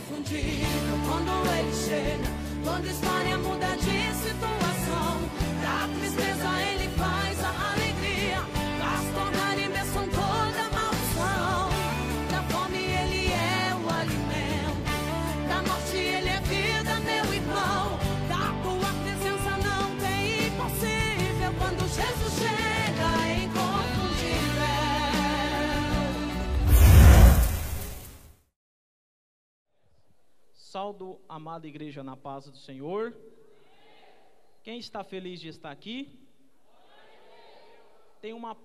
inconfundível quando ele chega, quando a história muda de situação. Da tristeza ele faz a alegria, faz tornar em bênção toda a maldição. Da fome ele é o alimento, da morte ele é vida, meu irmão. Da tua presença não tem impossível, quando Jesus chega é inconfundível. Saúdo, amada igreja, na paz do Senhor. Quem está feliz de estar aqui? Tem uma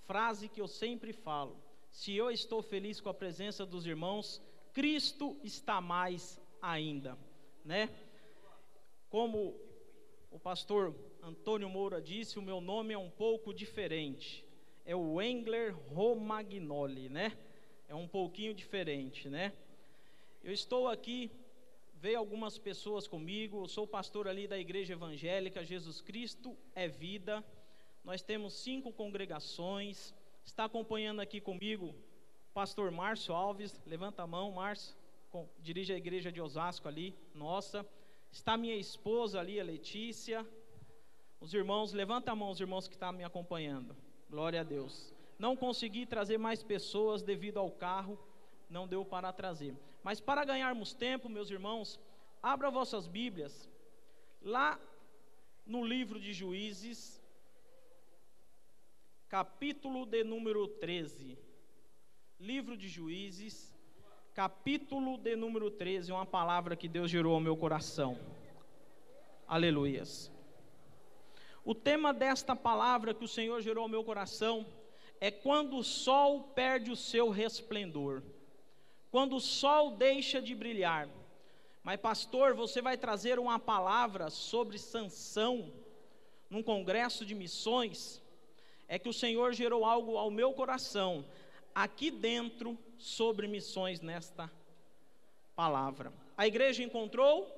frase que eu sempre falo: se eu estou feliz com a presença dos irmãos, Cristo está mais ainda, né? Como o pastor Antônio Moura disse, o meu nome é um pouco diferente, é o Engler Romagnoli, né? É um pouquinho diferente, né? Eu estou aqui, veio algumas pessoas comigo, eu sou pastor ali da igreja evangélica Jesus Cristo é Vida. Nós temos 5 congregações. Está acompanhando aqui comigo o pastor Márcio Alves, levanta a mão, Márcio, dirige a igreja de Osasco ali, nossa. Está minha esposa ali, a Letícia. Os irmãos, levanta a mão os irmãos que estão me acompanhando, glória a Deus. Não consegui trazer mais pessoas devido ao carro, não deu para trazer. Mas para ganharmos tempo, meus irmãos, abra vossas Bíblias lá no livro de Juízes, capítulo de número 13. Livro de Juízes, capítulo de número 13, uma palavra que Deus gerou ao meu coração. Aleluias. O tema desta palavra que o Senhor gerou ao meu coração é quando o sol perde o seu resplendor. Quando o sol deixa de brilhar. Mas pastor, você vai trazer uma palavra sobre Sansão num congresso de missões? É que o Senhor gerou algo ao meu coração aqui dentro sobre missões nesta palavra. A igreja encontrou?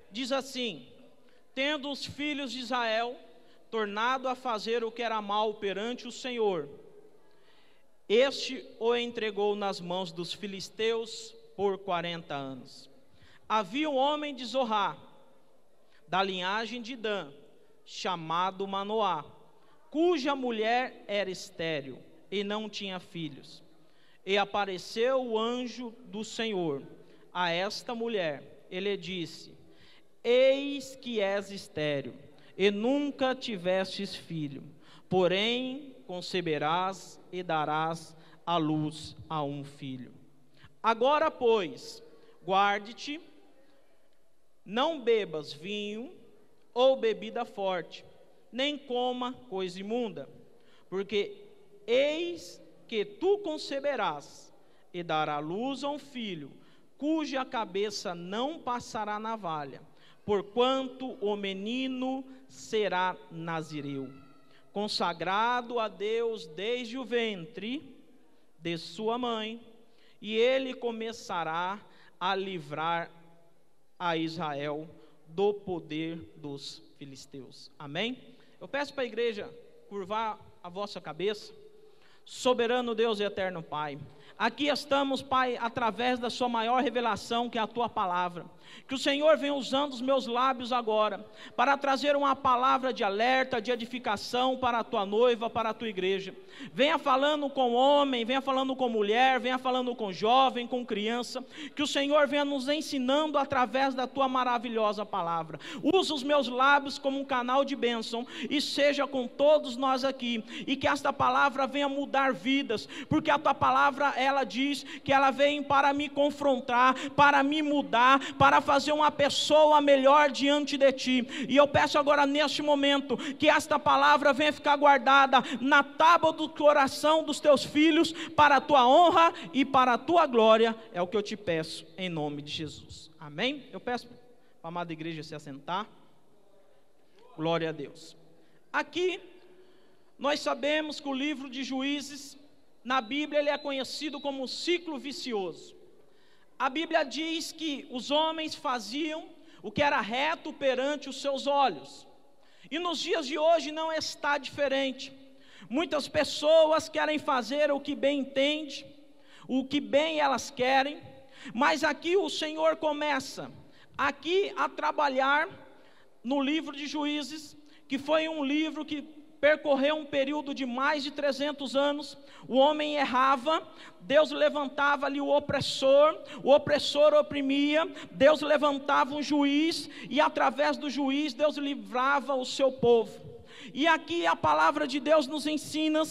Diz assim: tendo os filhos de Israel tornado a fazer o que era mal perante o Senhor, este o entregou nas mãos dos filisteus por 40 anos. Havia um homem de Zorá, da linhagem de Dan, chamado Manoá, cuja mulher era estéril e não tinha filhos. E apareceu o anjo do Senhor a esta mulher. Ele disse: eis que és estéril e nunca tivestes filho, porém conceberás e darás à luz a um filho. Agora, pois, guarde-te, não bebas vinho ou bebida forte, nem coma coisa imunda, porque eis que tu conceberás e darás à luz a um filho, cuja cabeça não passará navalha, porquanto o menino será nazireu, consagrado a Deus desde o ventre de sua mãe, e ele começará a livrar a Israel do poder dos filisteus. Amém? Eu peço para a igreja curvar a vossa cabeça. Soberano Deus e eterno Pai, aqui estamos, Pai, através da sua maior revelação, que é a tua palavra. Que o Senhor venha usando os meus lábios agora para trazer uma palavra de alerta, de edificação para a tua noiva, para a tua igreja. Venha falando com homem, venha falando com mulher, venha falando com jovem, com criança. Que o Senhor venha nos ensinando através da tua maravilhosa palavra. Usa os meus lábios como um canal de bênção e seja com todos nós aqui. E que esta palavra venha mudar vidas, porque a tua palavra, ela diz que ela vem para me confrontar, para me mudar, para fazer uma pessoa melhor diante de ti. E eu peço agora neste momento que esta palavra venha ficar guardada na tábua do coração dos teus filhos, para a tua honra e para a tua glória. É o que eu te peço em nome de Jesus. Amém? Eu peço para a amada igreja se assentar. Glória a Deus. Aqui nós sabemos que o livro de Juízes, na Bíblia, ele é conhecido como um ciclo vicioso. A Bíblia diz que os homens faziam o que era reto perante os seus olhos. E nos dias de hoje não está diferente. Muitas pessoas querem fazer o que bem entende, o que bem elas querem, Mas aqui o Senhor começa aqui a trabalhar no livro de Juízes, que foi um livro que percorreu um período de mais de 300 anos. O homem errava, Deus levantava ali o opressor oprimia, Deus levantava um juiz, e através do juiz Deus livrava o seu povo. E aqui a palavra de Deus nos ensina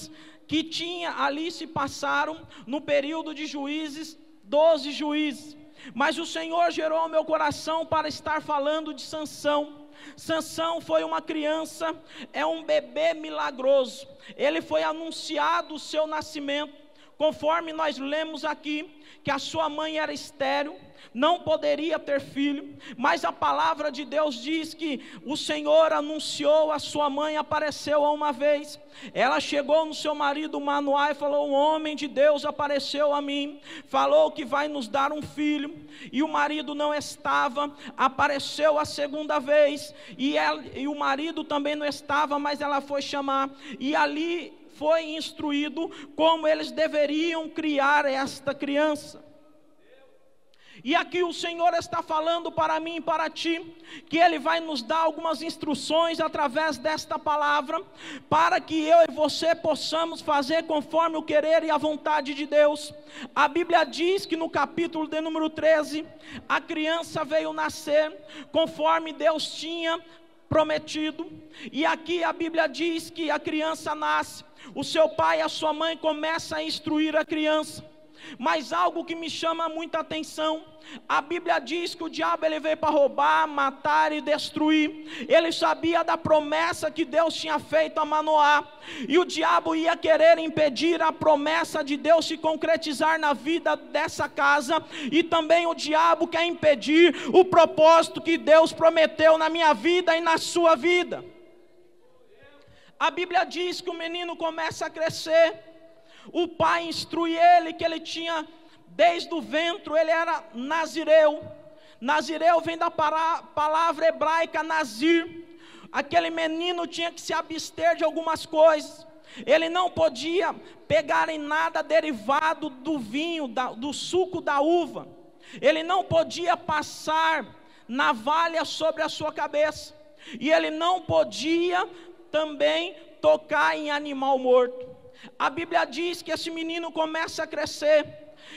que ali se passaram, no período de Juízes, 12 juízes. Mas o Senhor gerou ao meu coração para estar falando de Sansão. Sansão foi uma criança, é um bebê milagroso. Ele foi anunciado o seu nascimento, conforme nós lemos aqui, que a sua mãe era estéril, não poderia ter filho, mas a palavra de Deus diz que o Senhor anunciou a sua mãe, apareceu uma vez. Ela chegou no seu marido Manoá e falou: um homem de Deus apareceu a mim, falou que vai nos dar um filho. E o marido não estava, apareceu a segunda vez, e o marido também não estava, mas ela foi chamar, e ali foi instruído como eles deveriam criar esta criança. E aqui o Senhor está falando para mim e para ti, que Ele vai nos dar algumas instruções através desta palavra, para que eu e você possamos fazer conforme o querer e a vontade de Deus. A Bíblia diz que no capítulo de número 13, a criança veio nascer, conforme Deus tinha prometido. E aqui a Bíblia diz que a criança nasce, o seu pai e a sua mãe começam a instruir a criança. Mas algo que me chama muita atenção, a Bíblia diz que o diabo ele veio para roubar, matar e destruir. Ele sabia da promessa que Deus tinha feito a Manoá, e o diabo ia querer impedir a promessa de Deus se concretizar na vida dessa casa, e também o diabo quer impedir o propósito que Deus prometeu na minha vida e na sua vida. A Bíblia diz que o menino começa a crescer. O pai instrui ele que ele tinha, desde o ventre, ele era nazireu. Nazireu vem da palavra hebraica nazir. Aquele menino tinha que se abster de algumas coisas. Ele não podia pegar em nada derivado do vinho, do suco da uva. Ele não podia passar navalha sobre a sua cabeça. E ele não podia também tocar em animal morto. A Bíblia diz que esse menino começa a crescer,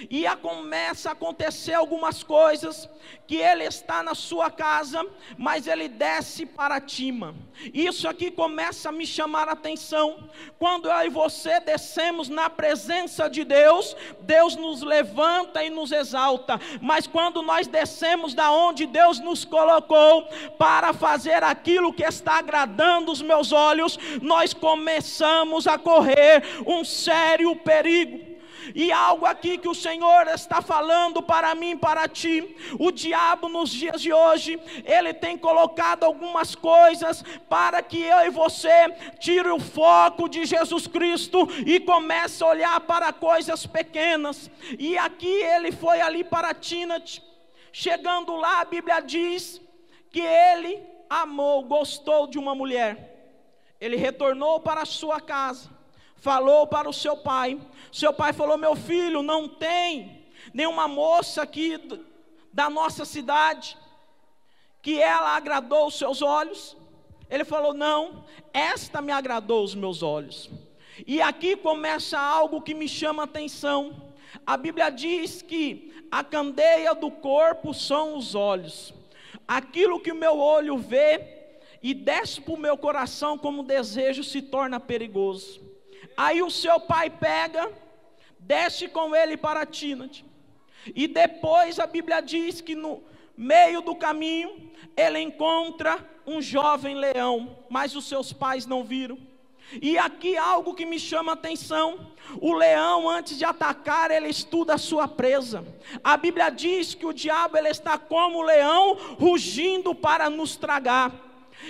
e começa a acontecer algumas coisas, que ele está na sua casa, mas ele desce para Tima. Isso aqui começa a me chamar a atenção. Quando eu e você descemos na presença de Deus, Deus nos levanta e nos exalta. Mas quando nós descemos da onde Deus nos colocou para fazer aquilo que está agradando os meus olhos, nós começamos a correr um sério perigo. E algo aqui que o Senhor está falando para mim, para ti: o diabo nos dias de hoje, ele tem colocado algumas coisas para que eu e você tire o foco de Jesus Cristo e comece a olhar para coisas pequenas. E aqui ele foi ali para Timnat. Chegando lá, a Bíblia diz que ele amou, gostou de uma mulher. Ele retornou para a sua casa, falou para o seu pai. Seu pai falou: meu filho, não tem nenhuma moça aqui da nossa cidade que ela agradou os seus olhos? Ele falou: não, esta me agradou os meus olhos. E aqui começa algo que me chama a atenção. A Bíblia diz que a candeia do corpo são os olhos. Aquilo que o meu olho vê e desce para o meu coração como desejo se torna perigoso. Aí o seu pai pega, desce com ele para Timnat. E depois a Bíblia diz que no meio do caminho ele encontra um jovem leão, mas os seus pais não viram. E aqui algo que me chama a atenção: o leão, antes de atacar, ele estuda a sua presa. A Bíblia diz que o diabo ele está como o leão, rugindo para nos tragar.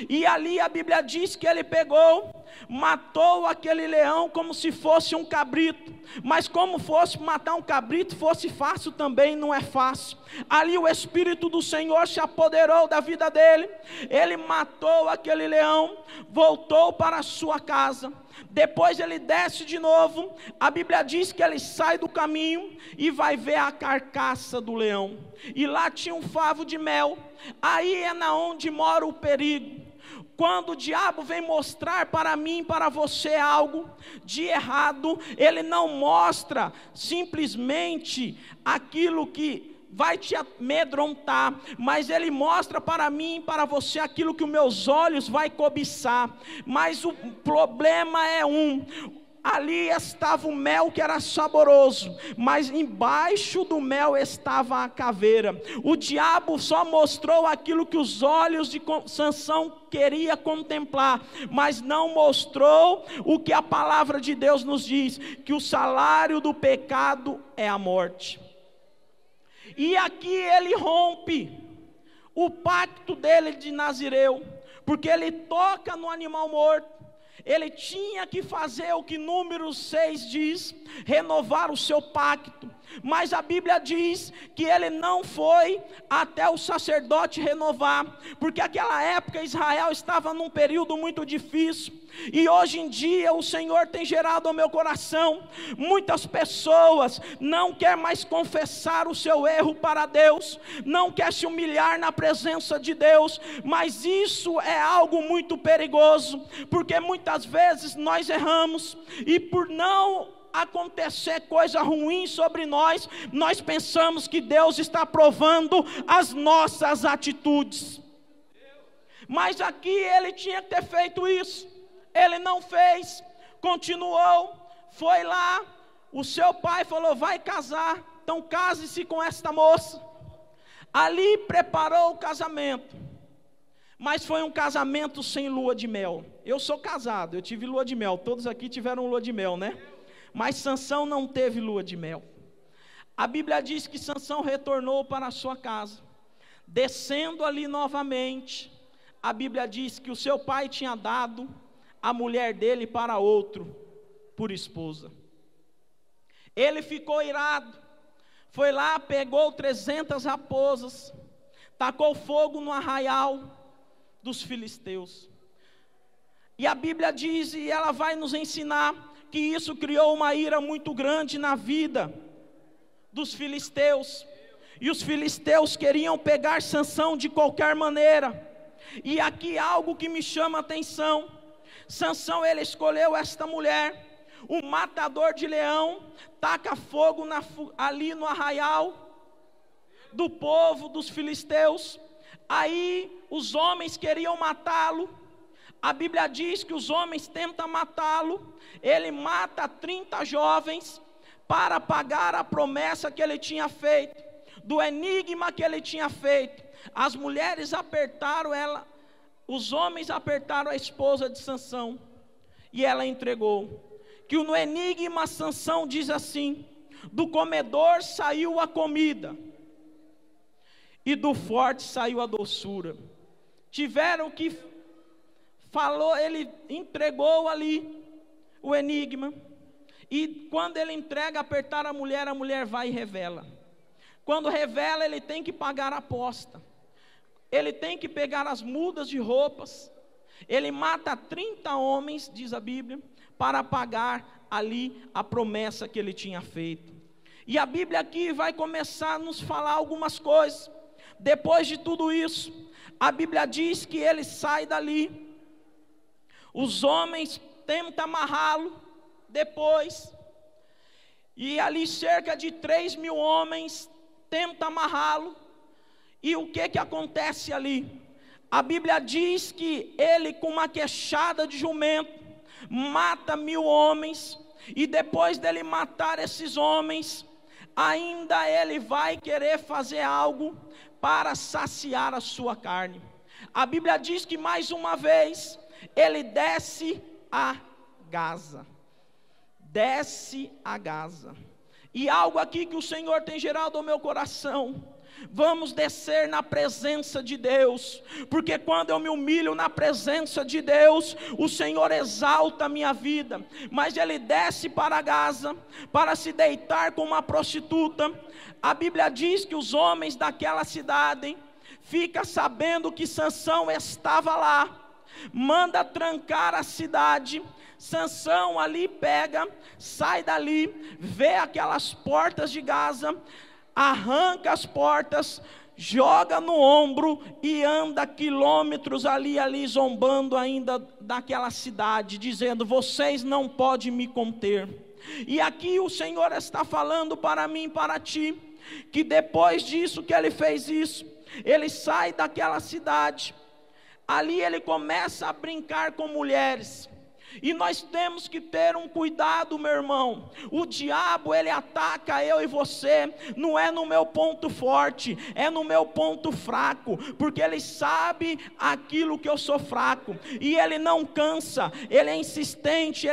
E ali a Bíblia diz que ele pegou, matou aquele leão como se fosse um cabrito. Mas como fosse matar um cabrito fosse fácil também, não é fácil. Ali o Espírito do Senhor se apoderou da vida dele. Ele matou aquele leão, voltou para a sua casa. Depois ele desce de novo. A Bíblia diz que ele sai do caminho e vai ver a carcaça do leão. E lá tinha um favo de mel. Aí é na onde mora o perigo. Quando o diabo vem mostrar para mim, para você algo de errado, ele não mostra simplesmente aquilo que vai te amedrontar, mas ele mostra para mim, para você, aquilo que os meus olhos vai cobiçar. Mas o problema é ali estava o mel que era saboroso, mas embaixo do mel estava a caveira. O diabo só mostrou aquilo que os olhos de Sansão queria contemplar, mas não mostrou o que a palavra de Deus nos diz, que o salário do pecado é a morte. E aqui ele rompe o pacto dele de Nazireu, porque ele toca no animal morto. Ele tinha que fazer o que Números 6 diz, renovar o seu pacto. Mas a Bíblia diz que ele não foi até o sacerdote renovar, porque naquela época Israel estava num período muito difícil. E hoje em dia o Senhor tem gerado ao meu coração, muitas pessoas não querem mais confessar o seu erro para Deus, não quer se humilhar na presença de Deus, mas isso é algo muito perigoso, porque muitas vezes nós erramos, e por não acontecer coisa ruim sobre nós, nós pensamos que Deus está provando as nossas atitudes. Mas aqui ele tinha que ter feito isso. Ele não fez, continuou, foi lá. O seu pai falou: vai casar, então case-se com esta moça. Ali preparou o casamento, mas foi um casamento sem lua de mel. Eu sou casado, eu tive lua de mel, todos aqui tiveram lua de mel, né? Mas Sansão não teve lua de mel. A Bíblia diz que Sansão retornou para a sua casa. Descendo ali novamente, a Bíblia diz que o seu pai tinha dado a mulher dele para outro, por esposa. Ele ficou irado, foi lá, pegou 300 raposas, tacou fogo no arraial dos filisteus. E a Bíblia diz, e ela vai nos ensinar, que isso criou uma ira muito grande na vida dos filisteus. E os filisteus queriam pegar Sansão de qualquer maneira. E aqui algo que me chama a atenção. Sansão, ele escolheu esta mulher, um matador de leão, taca fogo ali no arraial do povo dos filisteus. Aí os homens queriam matá-lo. A Bíblia diz que os homens tentam matá-lo. Ele mata 30 jovens para pagar a promessa que ele tinha feito, do enigma que ele tinha feito. As mulheres apertaram ela, os homens apertaram a esposa de Sansão, e ela entregou. Que no enigma Sansão diz assim: do comedor saiu a comida, e do forte saiu a doçura. Tiveram que falou, ele entregou ali o enigma, e quando ele entrega, apertar a mulher vai e revela. Quando revela, ele tem que pagar a aposta, ele tem que pegar as mudas de roupas. Ele mata 30 homens, diz a Bíblia, para pagar ali a promessa que ele tinha feito. E a Bíblia aqui vai começar a nos falar algumas coisas. Depois de tudo isso, a Bíblia diz que ele sai dali. Os homens tentam amarrá-lo depois, e ali cerca de 3.000 homens tentam amarrá-lo. E o que acontece ali? A Bíblia diz que ele, com uma queixada de jumento, mata 1.000 homens, e depois dele matar esses homens, ainda ele vai querer fazer algo para saciar a sua carne. A Bíblia diz que mais uma vez ele desce a Gaza. Desce a Gaza. E algo aqui que o Senhor tem gerado ao meu coração: vamos descer na presença de Deus, porque quando eu me humilho na presença de Deus, o Senhor exalta a minha vida. Mas ele desce para Gaza, para se deitar com uma prostituta. A Bíblia diz que os homens daquela cidade ficam sabendo que Sansão estava lá, manda trancar a cidade, Sansão ali pega, sai dali, vê aquelas portas de Gaza, arranca as portas, joga no ombro e anda quilômetros ali zombando ainda daquela cidade, dizendo: vocês não podem me conter. E aqui o Senhor está falando para mim e para ti, que depois disso que ele fez isso, ele sai daquela cidade, ali ele começa a brincar com mulheres. E nós temos que ter um cuidado, meu irmão. O diabo, ele ataca eu e você, não é no meu ponto forte, é no meu ponto fraco, porque ele sabe aquilo que eu sou fraco, e ele não cansa, ele é insistente,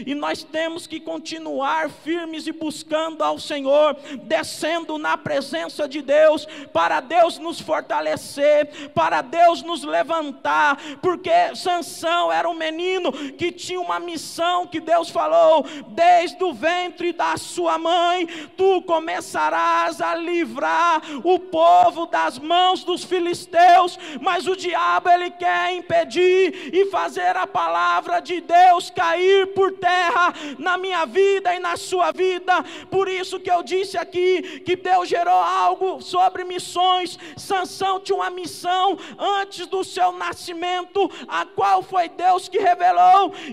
e nós temos que continuar firmes e buscando ao Senhor, descendo na presença de Deus, para Deus nos fortalecer, para Deus nos levantar, porque Sansão era um menino que tinha uma missão que Deus falou: desde o ventre da sua mãe, tu começarás a livrar o povo das mãos dos filisteus. Mas o diabo, ele quer impedir e fazer a palavra de Deus cair por terra na minha vida e na sua vida. Por isso que eu disse aqui, que Deus gerou algo sobre missões. Sansão tinha uma missão antes do seu nascimento, a qual foi Deus que revelou,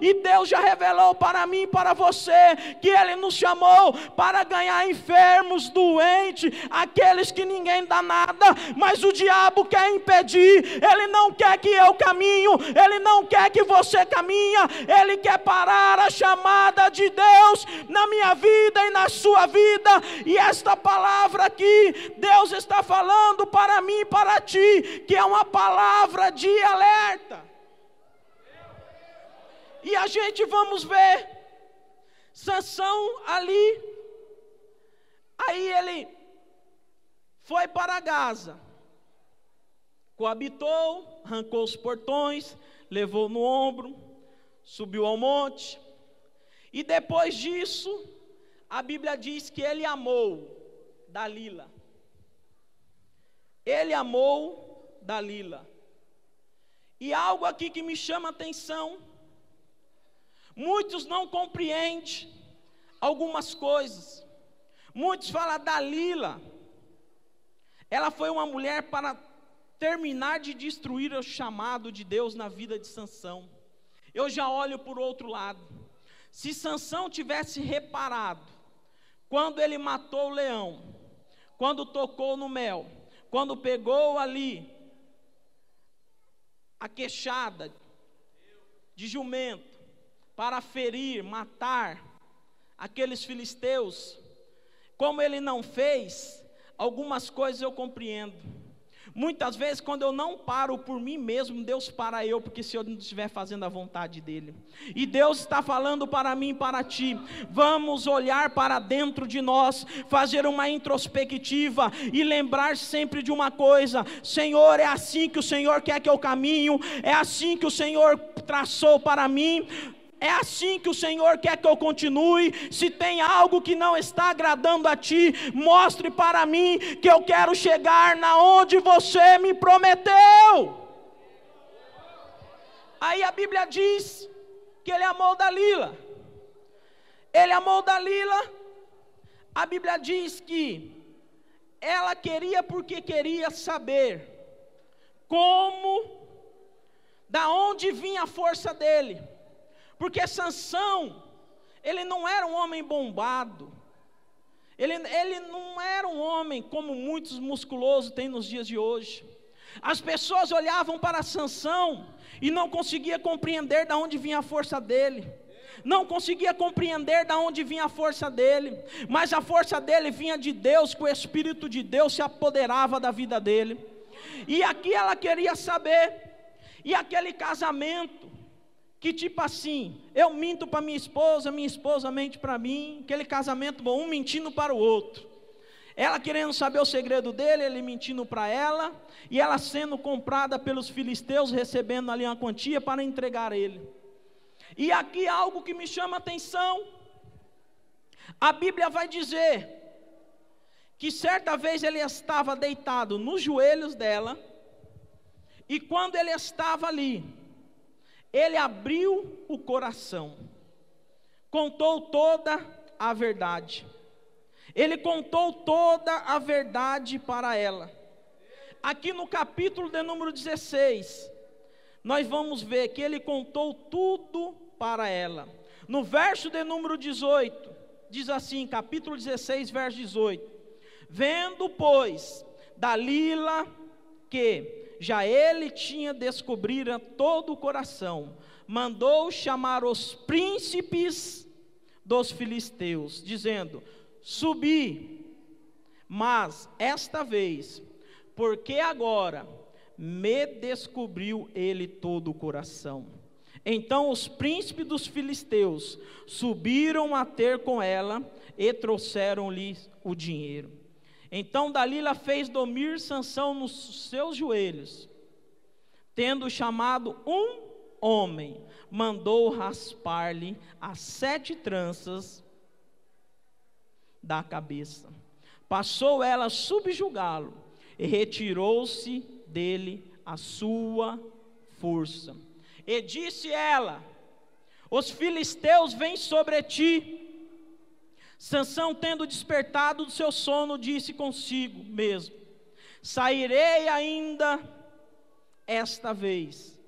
e Deus já revelou para mim e para você, que Ele nos chamou para ganhar enfermos, doentes, aqueles que ninguém dá nada, mas o diabo quer impedir. Ele não quer que eu caminho, ele não quer que você caminha, ele quer parar a chamada de Deus na minha vida e na sua vida. E esta palavra aqui, Deus está falando para mim e para ti, que é uma palavra de alerta. E a gente, vamos ver Sansão ali, aí ele foi para Gaza, coabitou, arrancou os portões, levou no ombro, subiu ao monte, e depois disso, a Bíblia diz que ele amou Dalila. Ele amou Dalila. E algo aqui que me chama a atenção: muitos não compreendem algumas coisas. Muitos falam: Dalila, ela foi uma mulher para terminar de destruir o chamado de Deus na vida de Sansão. Eu já olho por outro lado. Se Sansão tivesse reparado, quando ele matou o leão, quando tocou no mel, quando pegou ali a queixada de jumento, para ferir, matar aqueles filisteus, como ele não fez, algumas coisas eu compreendo. Muitas vezes, quando eu não paro por mim mesmo, Deus para eu, porque se eu não estiver fazendo a vontade dEle. E Deus está falando para mim e para ti: vamos olhar para dentro de nós, fazer uma introspectiva e lembrar sempre de uma coisa: Senhor, é assim que o Senhor quer que eu caminho, é assim que o Senhor traçou para mim, é assim que o Senhor quer que eu continue. Se tem algo que não está agradando a ti, mostre para mim, que eu quero chegar na onde você me prometeu. Aí a Bíblia diz que ele amou Dalila. Ele amou Dalila. A Bíblia diz que ela queria, porque queria saber como, da onde vinha a força dele. Porque Sansão, ele não era um homem bombado, ele não era um homem como muitos musculosos têm nos dias de hoje. As pessoas olhavam para Sansão e não conseguia compreender de onde vinha a força dele, não conseguia compreender de onde vinha a força dele, mas a força dele vinha de Deus, que o Espírito de Deus se apoderava da vida dele. E aqui ela queria saber, e aquele casamento, que tipo assim, eu minto para minha esposa mente para mim, aquele casamento bom, um mentindo para o outro, ela querendo saber o segredo dele, ele mentindo para ela, e ela sendo comprada pelos filisteus, recebendo ali uma quantia para entregar ele. E aqui algo que me chama a atenção, a Bíblia vai dizer, que certa vez ele estava deitado nos joelhos dela, e quando ele estava ali, ele abriu o coração, contou toda a verdade. Ele contou toda a verdade para ela. Aqui no capítulo de número 16, nós vamos ver que ele contou tudo para ela. No verso de número 18, diz assim, capítulo 16, verso 18: vendo, pois, Dalila que já ele tinha descobrido todo o coração, mandou chamar os príncipes dos filisteus, dizendo: subi, mas esta vez, porque agora me descobriu ele todo o coração. Então os príncipes dos filisteus subiram a ter com ela e trouxeram-lhe o dinheiro. Então Dalila fez dormir Sansão nos seus joelhos, tendo chamado um homem, mandou raspar-lhe as 7 tranças da cabeça. Passou ela a subjugá-lo e retirou-se dele a sua força. E disse ela: os filisteus vêm sobre ti. Sansão, tendo despertado do seu sono, disse consigo mesmo: sairei ainda esta vez,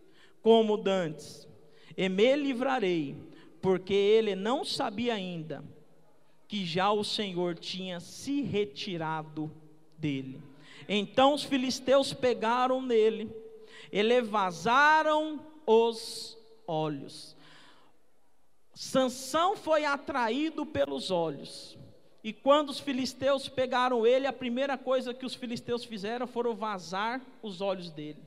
como dantes, e me livrarei, porque ele não sabia ainda que já o Senhor tinha se retirado dele. Então os filisteus pegaram nele e lhe vazaram os olhos. Sansão foi atraído pelos olhos, e quando os filisteus pegaram ele, a primeira coisa que os filisteus fizeram foram vazar os olhos dele.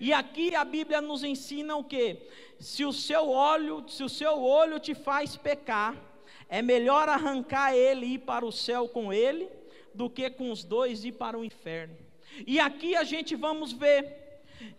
E aqui a Bíblia nos ensina o quê? Se o seu olho te faz pecar, é melhor arrancar ele e ir para o céu com ele, do que com os dois ir para o inferno. E aqui a gente vamos ver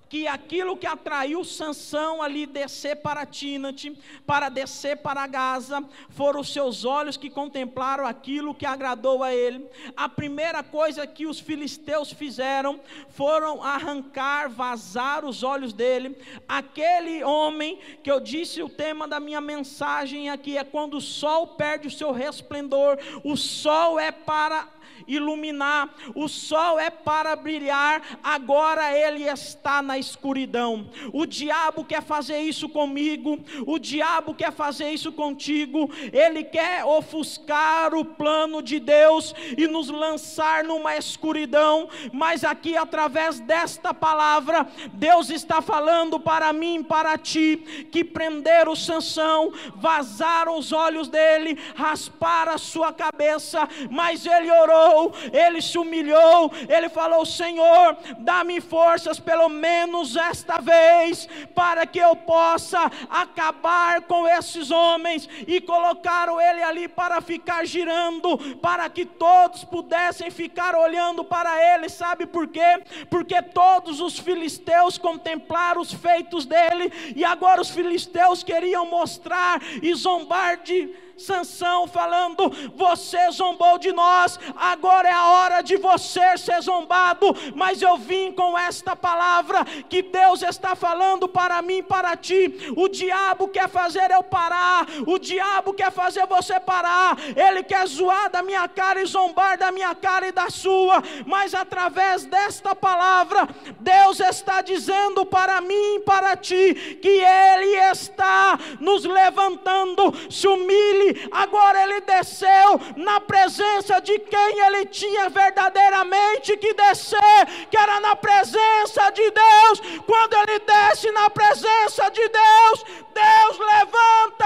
que aquilo que atraiu Sansão ali descer para Timnate, para descer para Gaza, foram os seus olhos que contemplaram aquilo que agradou a ele. A primeira coisa que os filisteus fizeram foram arrancar, vazar os olhos dele. Aquele homem que eu disse, o tema da minha mensagem aqui é quando o sol perde o seu resplendor. O sol é para iluminar, o sol é para brilhar, agora ele está na escuridão. O diabo quer fazer isso comigo, o diabo quer fazer isso contigo, ele quer ofuscar o plano de Deus e nos lançar numa escuridão, mas aqui através desta palavra, Deus está falando para mim, para ti, que prenderam Sansão, vazaram os olhos dele, rasparam a sua cabeça, mas ele orou, ele se humilhou, ele falou: Senhor, dá-me forças pelo menos esta vez, para que eu possa acabar com esses homens. E colocaram ele ali para ficar girando, para que todos pudessem ficar olhando para ele. Sabe por quê? Porque todos os filisteus contemplaram os feitos dele, e agora os filisteus queriam mostrar e zombar de Sansão, falando: você zombou de nós, agora é a hora de você ser zombado. Mas eu vim com esta palavra que Deus está falando para mim, para ti. O diabo quer fazer eu parar, o diabo quer fazer você parar, ele quer zoar da minha cara e zombar da minha cara e da sua, mas através desta palavra, Deus está dizendo para mim e para ti, que ele está nos levantando. Se humilhe. Agora ele desceu na presença de quem ele tinha verdadeiramente que descer, que era na presença de Deus. Quando ele desce na presença de Deus, Deus levanta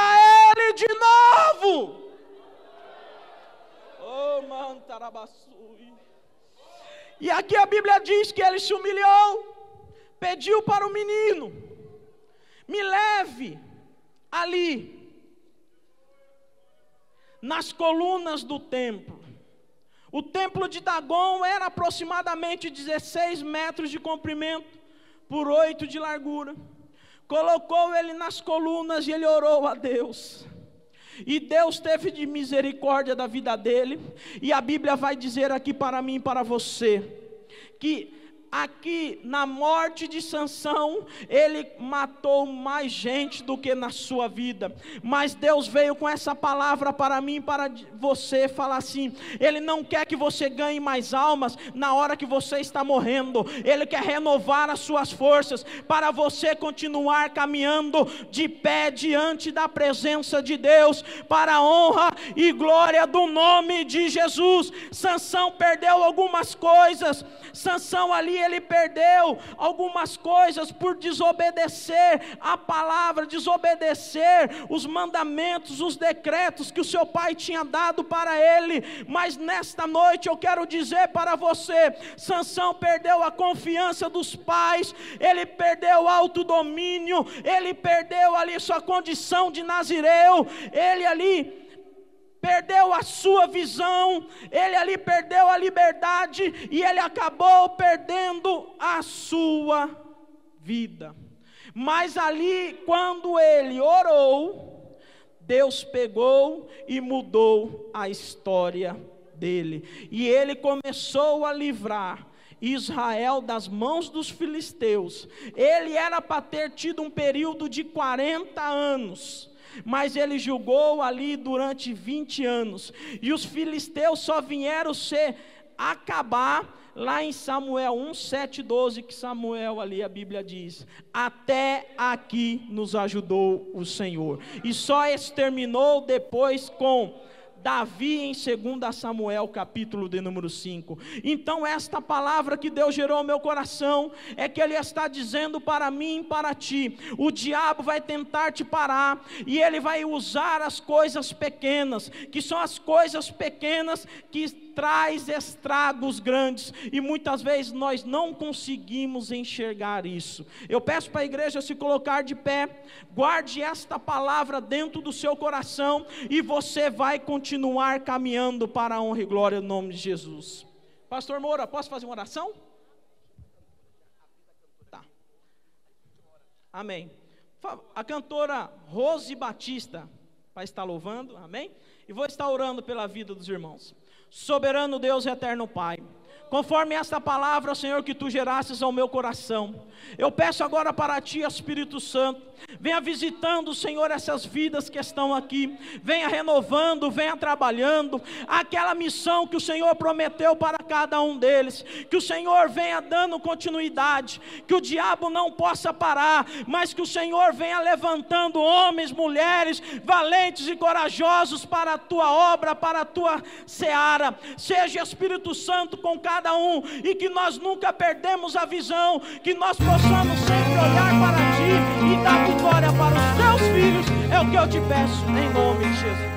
ele de novo. Oh, mantarabassui. E aqui a Bíblia diz que ele se humilhou, pediu para o menino: me leve ali nas colunas do templo. O templo de Dagon era aproximadamente 16 metros de comprimento por 8 de largura. Colocou ele nas colunas e ele orou a Deus. E Deus teve de misericórdia da vida dele. E a Bíblia vai dizer aqui para mim e para você, que aqui na morte de Sansão, ele matou mais gente do que na sua vida, mas Deus veio com essa palavra para mim, para você, falar assim: Ele não quer que você ganhe mais almas na hora que você está morrendo, Ele quer renovar as suas forças, para você continuar caminhando de pé diante da presença de Deus, para a honra e glória do nome de Jesus. Sansão perdeu algumas coisas, Sansão ali ele perdeu algumas coisas por desobedecer a palavra, desobedecer os mandamentos, os decretos que o seu pai tinha dado para ele. Mas nesta noite eu quero dizer para você: Sansão perdeu a confiança dos pais, ele perdeu o autodomínio, ele perdeu ali sua condição de nazireu, ele ali perdeu a sua visão, ele ali perdeu a liberdade, e ele acabou perdendo a sua vida. Mas ali, quando ele orou, Deus pegou e mudou a história dele, e ele começou a livrar Israel das mãos dos filisteus. Ele era para ter tido um período de 40 anos, mas ele julgou ali durante 20 anos, e os filisteus só vieram se acabar lá em Samuel 1, 7, 12, que Samuel ali, a Bíblia diz: até aqui nos ajudou o Senhor, e só exterminou depois com Davi em 2 Samuel capítulo de número 5. Então esta palavra que Deus gerou ao meu coração, é que Ele está dizendo para mim e para ti: o diabo vai tentar te parar, e ele vai usar as coisas pequenas, que são as coisas pequenas que traz estragos grandes, e muitas vezes nós não conseguimos enxergar isso. Eu peço para a igreja se colocar de pé, guarde esta palavra dentro do seu coração, e você vai continuar caminhando para a honra e glória no nome de Jesus. Pastor Moura, posso fazer uma oração? Tá. Amém. A cantora Rose Batista vai estar louvando, amém? E vou estar orando pela vida dos irmãos. Soberano Deus e eterno Pai, conforme esta palavra, Senhor, que Tu gerasses ao meu coração, eu peço agora para Ti, Espírito Santo, venha visitando, Senhor, essas vidas que estão aqui, venha renovando, venha trabalhando, aquela missão que o Senhor prometeu para cada um deles, que o Senhor venha dando continuidade, que o diabo não possa parar, mas que o Senhor venha levantando homens, mulheres, valentes e corajosos para a Tua obra, para a Tua seara. Seja Espírito Santo com cada um, e que nós nunca perdemos a visão, que nós possamos sempre olhar para Ti e dar vitória para os Teus filhos. É o que eu te peço, em nome de Jesus.